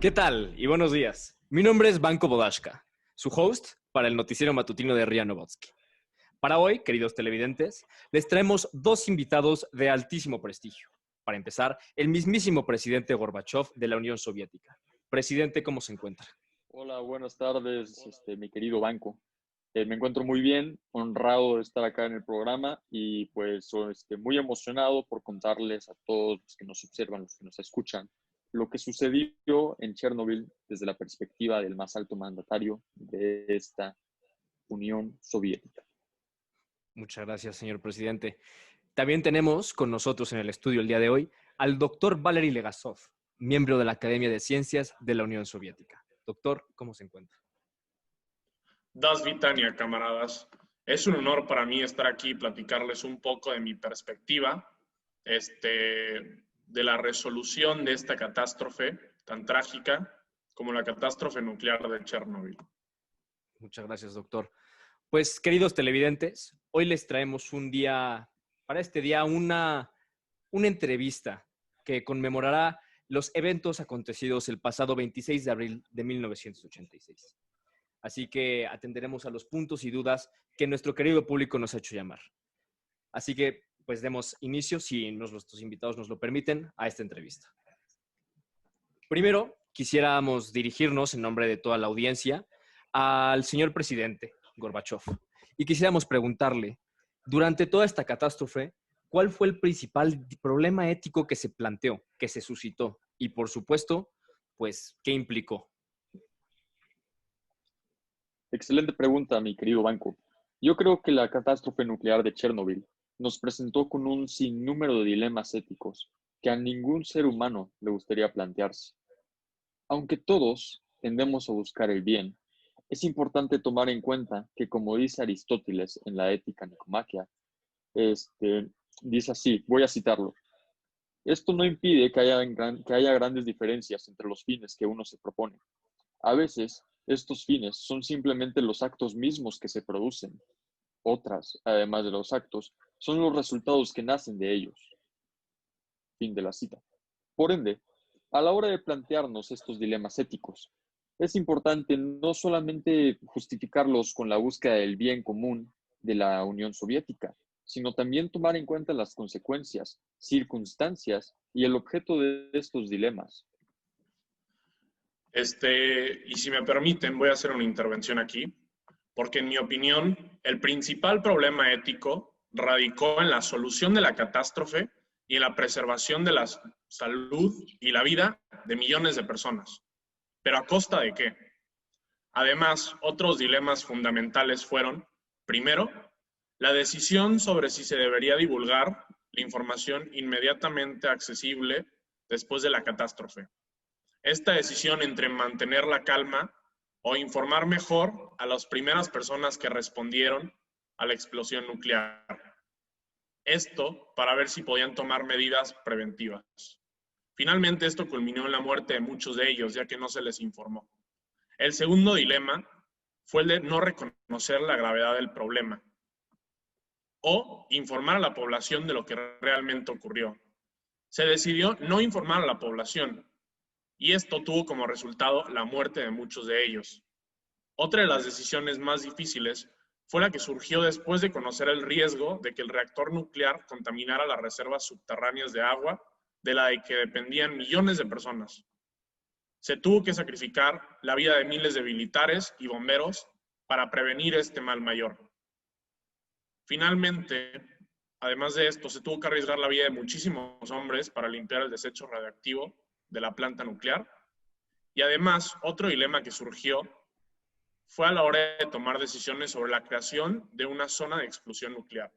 ¿Qué tal? Y buenos días. Mi nombre es Banco Bodashka, su host para el noticiero matutino de RIA Novotsky. Para hoy, queridos televidentes, les traemos dos invitados de altísimo prestigio. Para empezar, el mismísimo presidente Gorbachev de la Unión Soviética. Presidente, ¿cómo se encuentra? Hola, buenas tardes, mi querido Banco. Me encuentro muy bien, honrado de estar acá en el programa y pues muy emocionado por contarles a todos los que nos observan, los que nos escuchan, lo que sucedió en Chernobyl desde la perspectiva del más alto mandatario de esta Unión Soviética. Muchas gracias, señor presidente. También tenemos con nosotros en el estudio el día de hoy al doctor Valery Legasov, miembro de la Academia de Ciencias de la Unión Soviética. Doctor, ¿cómo se encuentra? Das Vitania, camaradas. Es un honor para mí estar aquí y platicarles un poco de mi perspectiva de la resolución de esta catástrofe tan trágica como la catástrofe nuclear de Chernobyl. Muchas gracias, doctor. Pues, queridos televidentes, hoy les traemos para este día, una entrevista que conmemorará los eventos acontecidos el pasado 26 de abril de 1986. Así que atenderemos a los puntos y dudas que nuestro querido público nos ha hecho llamar. Así que, pues, demos inicio, si nuestros invitados nos lo permiten, a esta entrevista. Primero, quisiéramos dirigirnos, en nombre de toda la audiencia, al señor presidente Gorbachev. Y quisiéramos preguntarle, durante toda esta catástrofe, ¿cuál fue el principal problema ético que se planteó, que se suscitó? Y, por supuesto, pues, ¿qué implicó? Excelente pregunta, mi querido Banco. Yo creo que la catástrofe nuclear de Chernobyl nos presentó con un sinnúmero de dilemas éticos que a ningún ser humano le gustaría plantearse. Aunque todos tendemos a buscar el bien, es importante tomar en cuenta que, como dice Aristóteles en la Ética Nicomaquia, dice así, voy a citarlo: esto no impide que haya grandes diferencias entre los fines que uno se propone. A veces, estos fines son simplemente los actos mismos que se producen. Otras, además de los actos, son los resultados que nacen de ellos. Fin de la cita. Por ende, a la hora de plantearnos estos dilemas éticos, es importante no solamente justificarlos con la búsqueda del bien común de la Unión Soviética, sino también tomar en cuenta las consecuencias, circunstancias y el objeto de estos dilemas. Y si me permiten, voy a hacer una intervención aquí, porque en mi opinión, el principal problema ético radicó en la solución de la catástrofe y en la preservación de la salud y la vida de millones de personas. ¿Pero a costa de qué? Además, otros dilemas fundamentales fueron, primero, la decisión sobre si se debería divulgar la información inmediatamente accesible después de la catástrofe. Esta decisión entre mantener la calma o informar mejor a las primeras personas que respondieron a la explosión nuclear. Esto para ver si podían tomar medidas preventivas. Finalmente, esto culminó en la muerte de muchos de ellos, ya que no se les informó. El segundo dilema fue el de no reconocer la gravedad del problema o informar a la población de lo que realmente ocurrió. Se decidió no informar a la población, y esto tuvo como resultado la muerte de muchos de ellos. Otra de las decisiones más difíciles fue la que surgió después de conocer el riesgo de que el reactor nuclear contaminara las reservas subterráneas de agua de la de que dependían millones de personas. Se tuvo que sacrificar la vida de miles de militares y bomberos para prevenir este mal mayor. Finalmente, además de esto, se tuvo que arriesgar la vida de muchísimos hombres para limpiar el desecho radiactivo de la planta nuclear. Y además, otro dilema que surgió fue a la hora de tomar decisiones sobre la creación de una zona de exclusión nuclear.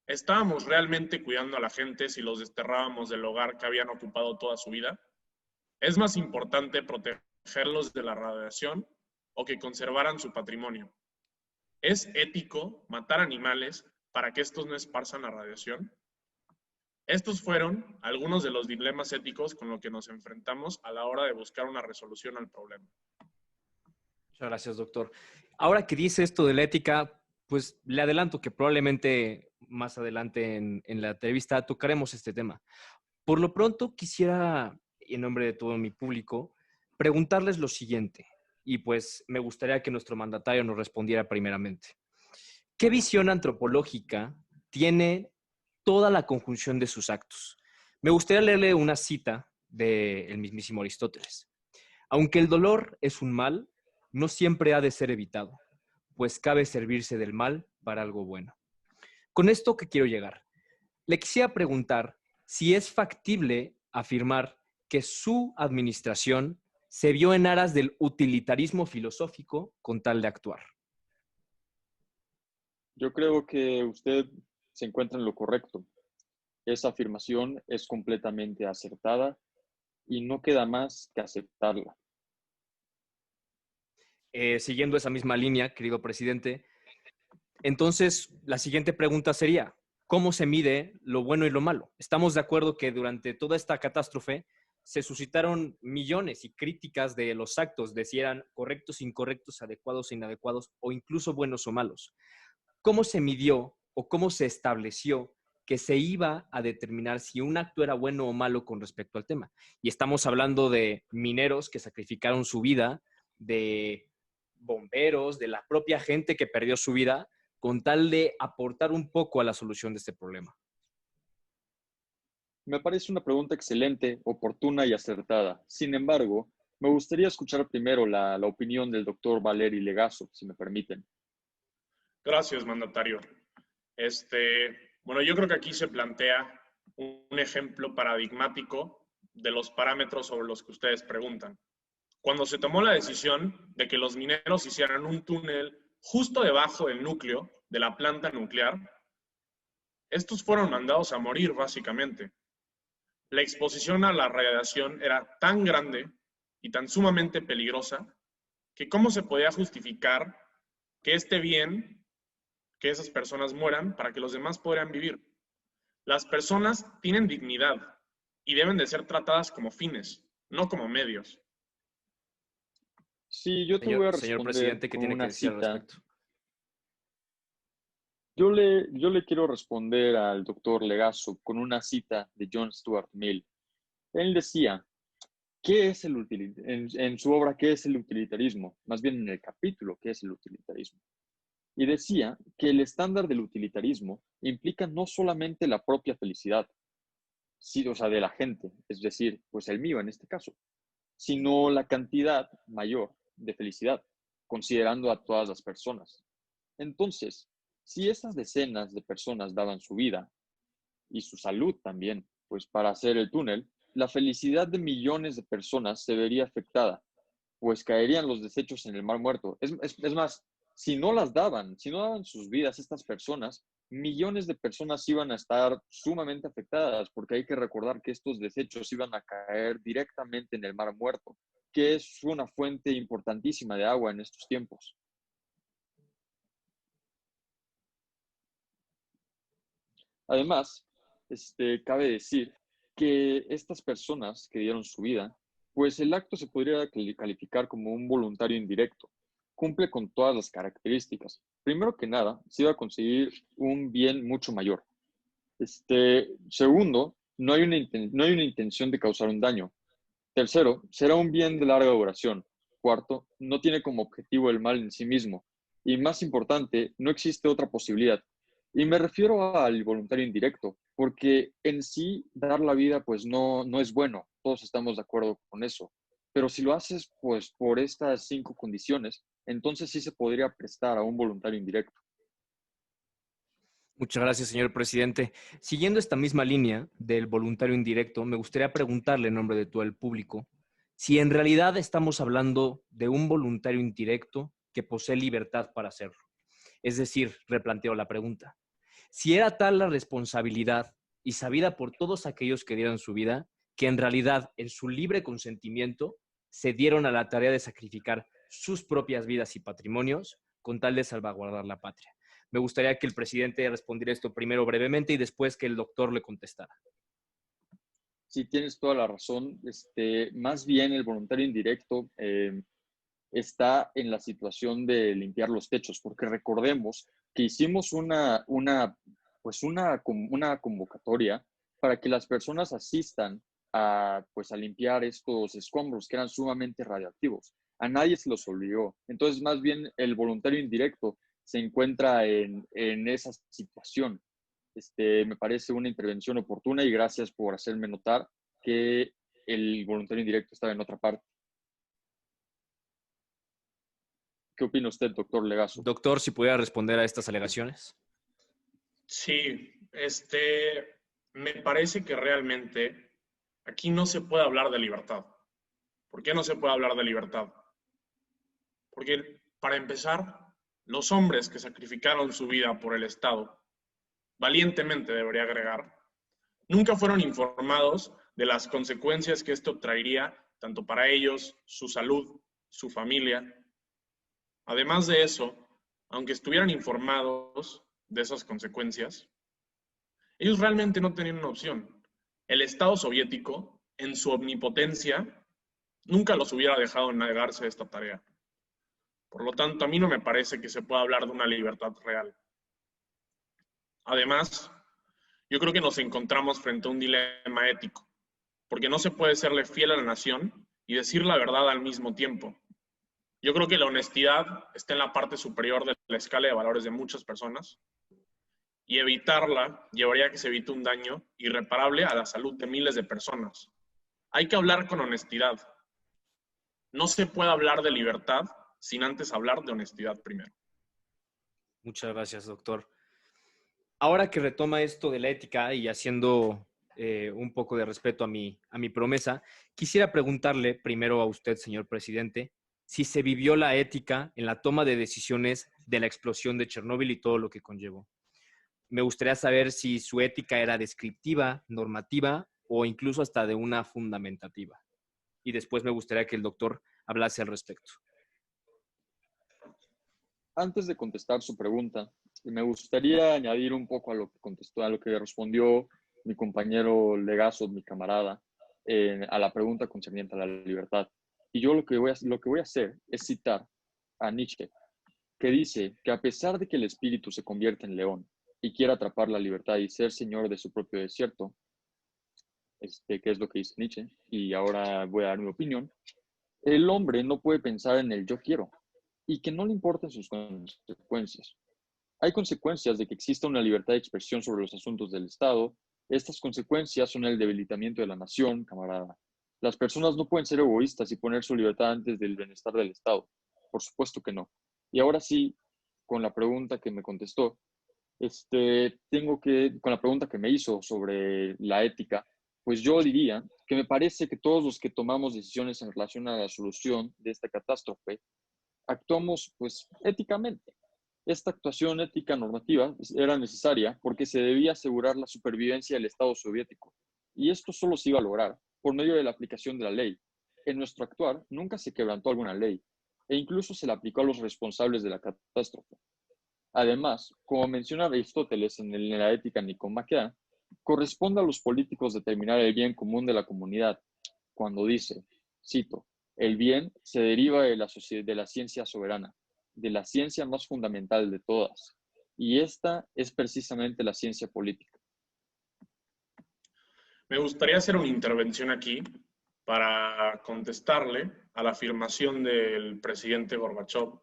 ¿Estábamos realmente cuidando a la gente si los desterrábamos del hogar que habían ocupado toda su vida? ¿Es más importante protegerlos de la radiación o que conservaran su patrimonio? ¿Es ético matar animales para que estos no esparzan la radiación? Estos fueron algunos de los dilemas éticos con los que nos enfrentamos a la hora de buscar una resolución al problema. Muchas gracias, doctor. Ahora que dice esto de la ética, pues le adelanto que probablemente más adelante en la entrevista tocaremos este tema. Por lo pronto, quisiera, en nombre de todo mi público, preguntarles lo siguiente, y pues me gustaría que nuestro mandatario nos respondiera primeramente. ¿Qué visión antropológica tiene toda la conjunción de sus actos? Me gustaría leerle una cita del mismísimo Aristóteles. Aunque el dolor es un mal, no siempre ha de ser evitado, pues cabe servirse del mal para algo bueno. Con esto que quiero llegar, le quisiera preguntar si es factible afirmar que su administración se vio en aras del utilitarismo filosófico con tal de actuar. Yo creo que usted se encuentra en lo correcto. Esa afirmación es completamente acertada y no queda más que aceptarla. Siguiendo esa misma línea, querido presidente, entonces la siguiente pregunta sería, ¿cómo se mide lo bueno y lo malo? Estamos de acuerdo que durante toda esta catástrofe se suscitaron millones y críticas de los actos, de si eran correctos, incorrectos, adecuados, inadecuados o incluso buenos o malos. ¿Cómo se midió o cómo se estableció que se iba a determinar si un acto era bueno o malo con respecto al tema? Y estamos hablando de mineros que sacrificaron su vida, de bomberos, de la propia gente que perdió su vida, con tal de aportar un poco a la solución de este problema. Me parece una pregunta excelente, oportuna y acertada. Sin embargo, me gustaría escuchar primero la opinión del doctor Valeri Legazo, si me permiten. Gracias, mandatario. Bueno, yo creo que aquí se plantea un ejemplo paradigmático de los parámetros sobre los que ustedes preguntan. Cuando se tomó la decisión de que los mineros hicieran un túnel justo debajo del núcleo de la planta nuclear, estos fueron mandados a morir, básicamente. La exposición a la radiación era tan grande y tan sumamente peligrosa que cómo se podía justificar que esté bien que esas personas mueran para que los demás puedan vivir. Las personas tienen dignidad y deben de ser tratadas como fines, no como medios. Sí, yo te voy a Señor responder presidente, ¿qué con tiene que una decir al cita. respecto? Yo le quiero responder al doctor Legazo con una cita de John Stuart Mill. Él decía, en su obra, ¿qué es el utilitarismo? Más bien en el capítulo, ¿qué es el utilitarismo? Y decía que el estándar del utilitarismo implica no solamente la propia felicidad, sí, o sea, de la gente, es decir, pues el mío en este caso, sino la cantidad mayor de felicidad, considerando a todas las personas. Entonces, si esas decenas de personas daban su vida y su salud también, pues para hacer el túnel, la felicidad de millones de personas se vería afectada, pues caerían los desechos en el mar muerto. Es más, si no daban sus vidas estas personas, millones de personas iban a estar sumamente afectadas, porque hay que recordar que estos desechos iban a caer directamente en el mar muerto, que es una fuente importantísima de agua en estos tiempos. Además, cabe decir que estas personas que dieron su vida, pues el acto se podría calificar como un voluntario indirecto. Cumple con todas las características. Primero que nada, se iba a conseguir un bien mucho mayor. Segundo, no hay una intención de causar un daño. Tercero, será un bien de larga duración. Cuarto, no tiene como objetivo el mal en sí mismo. Y más importante, no existe otra posibilidad. Y me refiero al voluntario indirecto, porque en sí dar la vida pues no es bueno. Todos estamos de acuerdo con eso. Pero si lo haces pues por estas 5 condiciones, entonces sí se podría prestar a un voluntario indirecto. Muchas gracias, señor presidente. Siguiendo esta misma línea del voluntario indirecto, me gustaría preguntarle en nombre de todo el público si en realidad estamos hablando de un voluntario indirecto que posee libertad para hacerlo. Es decir, replanteo la pregunta. Si era tal la responsabilidad y sabida por todos aquellos que dieron su vida, que en realidad en su libre consentimiento se dieron a la tarea de sacrificar sus propias vidas y patrimonios con tal de salvaguardar la patria. Me gustaría que el presidente respondiera esto primero brevemente y después que el doctor le contestara. Sí, tienes toda la razón. Más bien el voluntario indirecto está en la situación de limpiar los techos, porque recordemos que hicimos una convocatoria para que las personas asistan pues, a limpiar estos escombros que eran sumamente radioactivos. A nadie se los obligó. Entonces, más bien, el voluntario indirecto se encuentra en esa situación. Me parece una intervención oportuna y gracias por hacerme notar que el voluntario indirecto estaba en otra parte. ¿Qué opina usted, doctor Legazo? Doctor, si pudiera responder a estas alegaciones. Sí, me parece que realmente aquí no se puede hablar de libertad. ¿Por qué no se puede hablar de libertad? Porque, para empezar, los hombres que sacrificaron su vida por el Estado, valientemente debería agregar, nunca fueron informados de las consecuencias que esto traería tanto para ellos, su salud, su familia. Además de eso, aunque estuvieran informados de esas consecuencias, ellos realmente no tenían una opción. El Estado soviético, en su omnipotencia, nunca los hubiera dejado negarse a esta tarea. Por lo tanto, a mí no me parece que se pueda hablar de una libertad real. Además, yo creo que nos encontramos frente a un dilema ético, porque no se puede serle fiel a la nación y decir la verdad al mismo tiempo. Yo creo que la honestidad está en la parte superior de la escala de valores de muchas personas y evitarla llevaría a que se evite un daño irreparable a la salud de miles de personas. Hay que hablar con honestidad. No se puede hablar de libertad sin antes hablar de honestidad primero. Muchas gracias, doctor. Ahora que retoma esto de la ética y haciendo un poco de respeto a mi promesa, quisiera preguntarle primero a usted, señor presidente, si se vivió la ética en la toma de decisiones de la explosión de Chernóbil y todo lo que conllevó. Me gustaría saber si su ética era descriptiva, normativa o incluso hasta de una fundamentativa. Y después me gustaría que el doctor hablase al respecto. Antes de contestar su pregunta, me gustaría añadir un poco a lo que contestó, a lo que respondió mi compañero Legazo, mi camarada, a la pregunta concerniente a la libertad. Y yo lo que voy a hacer es citar a Nietzsche, que dice que a pesar de que el espíritu se convierte en león y quiera atrapar la libertad y ser señor de su propio desierto, que es lo que dice Nietzsche, y ahora voy a dar mi opinión, el hombre no puede pensar en el yo quiero y que no le importen sus consecuencias. Hay consecuencias de que exista una libertad de expresión sobre los asuntos del Estado. Estas consecuencias son el debilitamiento de la nación, camarada. Las personas no pueden ser egoístas y poner su libertad antes del bienestar del Estado. Por supuesto que no. Y ahora sí, con la pregunta que me contestó, con la pregunta que me hizo sobre la ética, pues yo diría que me parece que todos los que tomamos decisiones en relación a la solución de esta catástrofe, actuamos pues éticamente. Esta actuación ética normativa era necesaria porque se debía asegurar la supervivencia del Estado soviético. Y esto solo se iba a lograr por medio de la aplicación de la ley. En nuestro actuar nunca se quebrantó alguna ley e incluso se le aplicó a los responsables de la catástrofe. Además, como menciona Aristóteles en la Ética Nicomaquea, corresponde a los políticos determinar el bien común de la comunidad, cuando dice, cito, el bien se deriva de la ciencia soberana, de la ciencia más fundamental de todas, y esta es precisamente la ciencia política. Me gustaría hacer una intervención aquí para contestarle a la afirmación del presidente Gorbachev.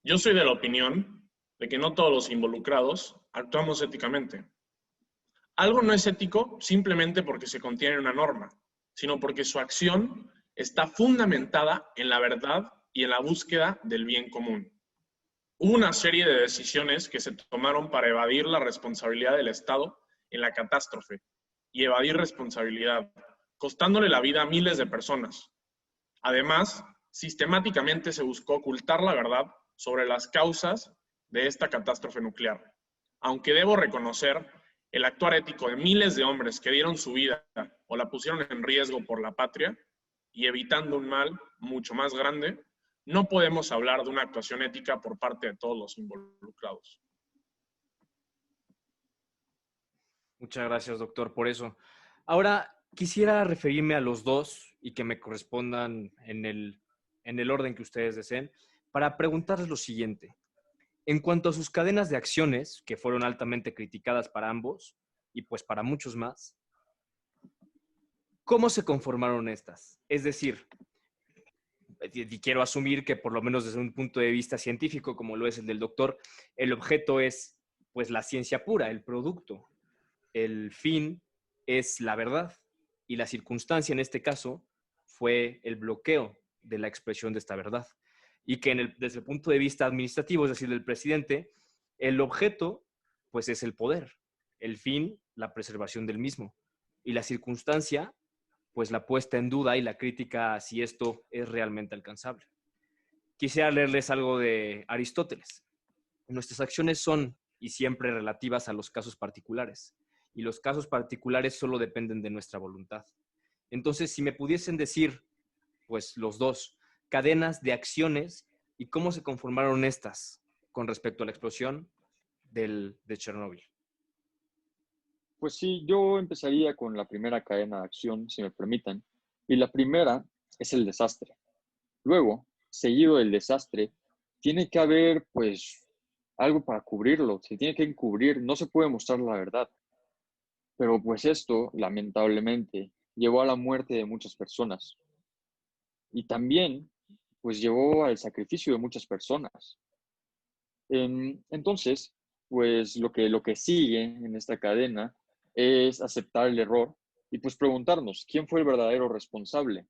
Yo soy de la opinión de que no todos los involucrados actuamos éticamente. Algo no es ético simplemente porque se contiene una norma, sino porque su acción está fundamentada en la verdad y en la búsqueda del bien común. Hubo una serie de decisiones que se tomaron para evadir la responsabilidad del Estado en la catástrofe y evadir responsabilidad, costándole la vida a miles de personas. Además, sistemáticamente se buscó ocultar la verdad sobre las causas de esta catástrofe nuclear. Aunque debo reconocer el actuar ético de miles de hombres que dieron su vida o la pusieron en riesgo por la patria y evitando un mal mucho más grande, no podemos hablar de una actuación ética por parte de todos los involucrados. Muchas gracias, doctor, por eso. Ahora, quisiera referirme a los dos y que me correspondan en el orden que ustedes deseen, para preguntarles lo siguiente. En cuanto a sus cadenas de acciones, que fueron altamente criticadas para ambos y pues para muchos más, ¿Cómo se conformaron estas? Es decir, y quiero asumir que por lo menos desde un punto de vista científico, como lo es el del doctor, el objeto es pues la ciencia pura, el producto. El fin es la verdad y la circunstancia en este caso fue el bloqueo de la expresión de esta verdad. Y que desde el punto de vista administrativo, es decir, del presidente, el objeto pues es el poder, el fin, la preservación del mismo. Y la circunstancia, pues la puesta en duda y la crítica a si esto es realmente alcanzable. Quisiera leerles algo de Aristóteles. Nuestras acciones son y siempre relativas a los casos particulares, y los casos particulares solo dependen de nuestra voluntad. Entonces, si me pudiesen decir, pues los dos, cadenas de acciones y cómo se conformaron estas con respecto a la explosión de Chernóbil. Pues sí, yo empezaría con la primera cadena de acción, si me permiten. Y la primera es el desastre. Luego, seguido del desastre, tiene que haber, pues, algo para cubrirlo. Se tiene que encubrir, no se puede mostrar la verdad. Pero pues esto, lamentablemente, llevó a la muerte de muchas personas. Y también, pues, llevó al sacrificio de muchas personas. Entonces, pues, lo que sigue en esta cadena es aceptar el error y pues preguntarnos quién fue el verdadero responsable.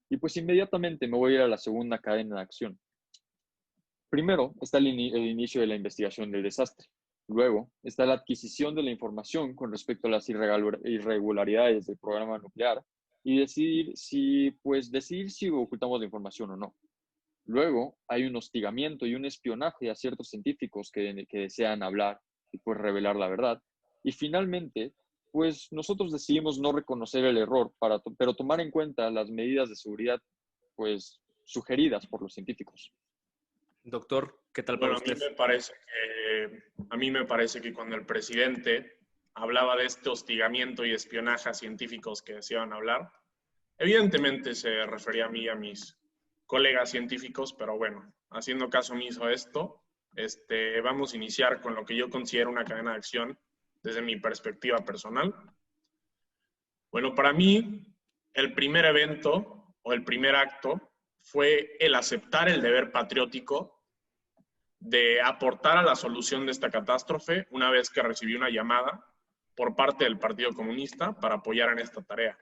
Y pues inmediatamente me voy a ir a la segunda cadena de acción. Primero está el inicio de la investigación del desastre. Luego está la adquisición de la información con respecto a las irregularidades del programa nuclear y decidir si ocultamos la información o no. Luego hay un hostigamiento y un espionaje a ciertos científicos que desean hablar y pues revelar la verdad. Y finalmente, pues nosotros decidimos no reconocer el error, pero tomar en cuenta las medidas de seguridad pues sugeridas por los científicos. Doctor, ¿qué tal para Bueno, usted? a mí me parece que cuando el presidente hablaba de este hostigamiento y espionaje a científicos que deseaban hablar, evidentemente se refería a mí y a mis colegas científicos, pero bueno, haciendo caso omiso a esto, vamos a iniciar con lo que yo considero una cadena de acción desde mi perspectiva personal. Bueno, para mí, el primer evento o el primer acto fue el aceptar el deber patriótico de aportar a la solución de esta catástrofe una vez que recibí una llamada por parte del Partido Comunista para apoyar en esta tarea.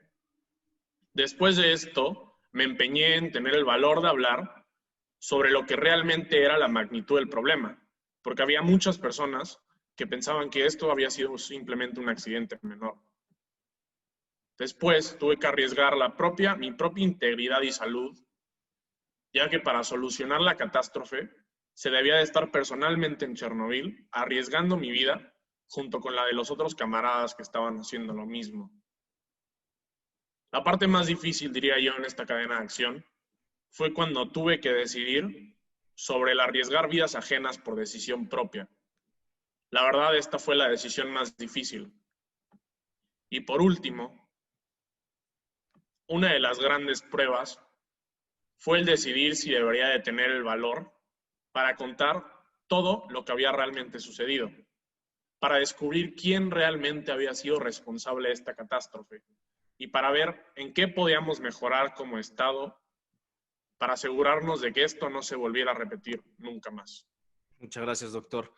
Después de esto, me empeñé en tener el valor de hablar sobre lo que realmente era la magnitud del problema, porque había muchas personas que pensaban que esto había sido simplemente un accidente menor. Después tuve que arriesgar mi propia integridad y salud, ya que para solucionar la catástrofe se debía de estar personalmente en Chernobyl, arriesgando mi vida junto con la de los otros camaradas que estaban haciendo lo mismo. La parte más difícil, diría yo, en esta cadena de acción fue cuando tuve que decidir sobre el arriesgar vidas ajenas por decisión propia. La verdad, esta fue la decisión más difícil. Y por último, una de las grandes pruebas fue el decidir si debería de tener el valor para contar todo lo que había realmente sucedido, para descubrir quién realmente había sido responsable de esta catástrofe y para ver en qué podíamos mejorar como Estado para asegurarnos de que esto no se volviera a repetir nunca más. Muchas gracias, doctor.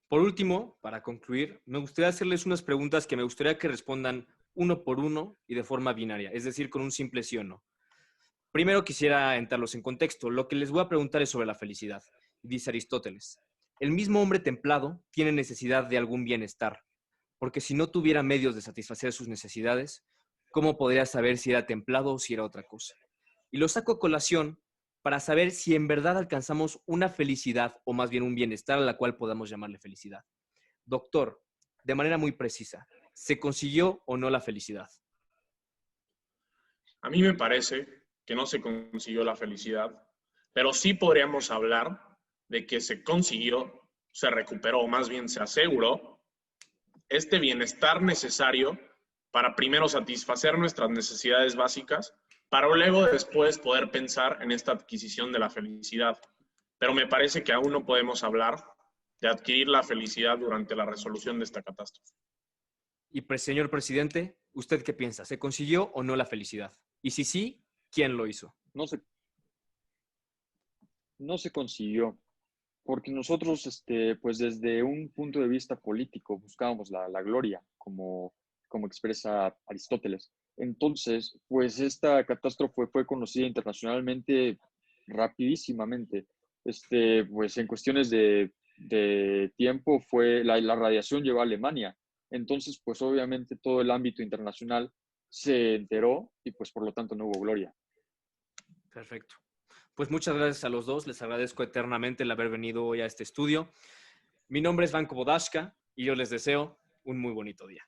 Por último, para concluir, me gustaría hacerles unas preguntas que me gustaría que respondan uno por uno y de forma binaria, es decir, con un simple sí o no. Primero quisiera entrarlos en contexto. Lo que les voy a preguntar es sobre la felicidad. Dice Aristóteles, el mismo hombre templado tiene necesidad de algún bienestar, porque si no tuviera medios de satisfacer sus necesidades, ¿cómo podría saber si era templado o si era otra cosa? Y lo saco a colación para saber si en verdad alcanzamos una felicidad o más bien un bienestar a la cual podamos llamarle felicidad. Doctor, de manera muy precisa, ¿se consiguió o no la felicidad? A mí me parece que no se consiguió la felicidad, pero sí podríamos hablar de que se consiguió, se recuperó, o más bien se aseguró, este bienestar necesario para primero satisfacer nuestras necesidades básicas, para luego después poder pensar en esta adquisición de la felicidad. Pero me parece que aún no podemos hablar de adquirir la felicidad durante la resolución de esta catástrofe. Y señor presidente, ¿Usted qué piensa? ¿Se consiguió o no la felicidad? Y si sí, ¿quién lo hizo? No se consiguió, porque nosotros, pues desde un punto de vista político, buscábamos la gloria, como expresa Aristóteles. Entonces, pues esta catástrofe fue conocida internacionalmente rapidísimamente. Pues en cuestiones de tiempo la radiación llegó a Alemania. Entonces, pues obviamente todo el ámbito internacional se enteró y pues por lo tanto no hubo gloria. Perfecto. Pues muchas gracias a los dos. Les agradezco eternamente el haber venido hoy a este estudio. Mi nombre es Vanko Bodashka y yo les deseo un muy bonito día.